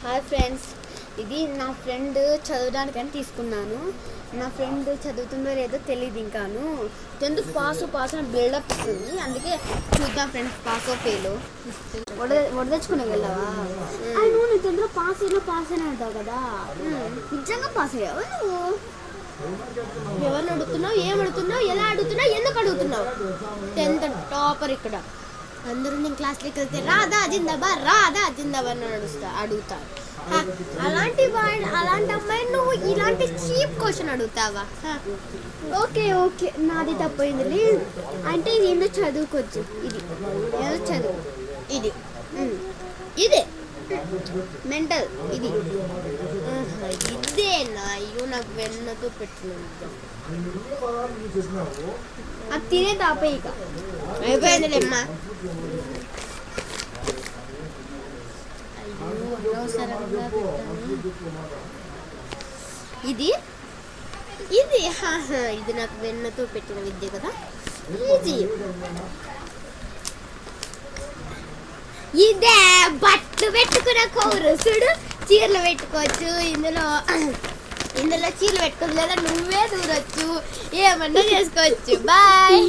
Hi friends, ఇది నా friend చదవడానికని తీసుకున్నాను. నా ఫ్రెండ్ చదువుతుందో లేదో తెలియదు. ఇంకాను ఎందుకు పాస్ అని బిల్డప్ ఇస్తుంది. అందుకే చూద్దాం ఫ్రెండ్స్, పాస్ ఫెయిల్ వడదెచ్చుకునే వెళ్ళావా? నువ్వు నీ తొందరగా పాస్ అయినా అంటావు కదా. నిజంగా పాస్ అయ్యావు నువ్వు? ఎవరిని అడుగుతున్నావు, ఏం అడుగుతున్నావు, ఎలా అడుగుతున్నావు, ఎందుకు అడుగుతున్నావు? 10th టాపర్ ఇక్కడ. అందరూ నేను క్లాస్లోకి వెళ్తే రాధా జిందాబా అని అడుగుతారు. అలాంటి అమ్మాయి నువ్వు ఇలాంటి చీప్ క్వశ్చన్ అడుగుతావా? ఓకే నాది తప్పైంది అంటే ఇది ఏంటో చదువుకోవచ్చు. ఇది ఏదో చదువు, ఇదే మెంటల్. ఇదేనా? అయ్యో, నాకు వెన్నతో పెట్టిన అది తినే తాపే. ఇక అయిపోయిందిలేమ్మా. ఇది ఇది నాకు వెన్నతో పెట్టిన విద్య కదా. ఇదే బట్టలు పెట్టుకున్న కౌరసుడు చీరలు పెట్టుకోవచ్చు. ఇందులో చీరలు పెట్టుకోవచ్చు, లేదా నువ్వే దూరొచ్చు, ఏమన్నా చేసుకోవచ్చు. బాయ్.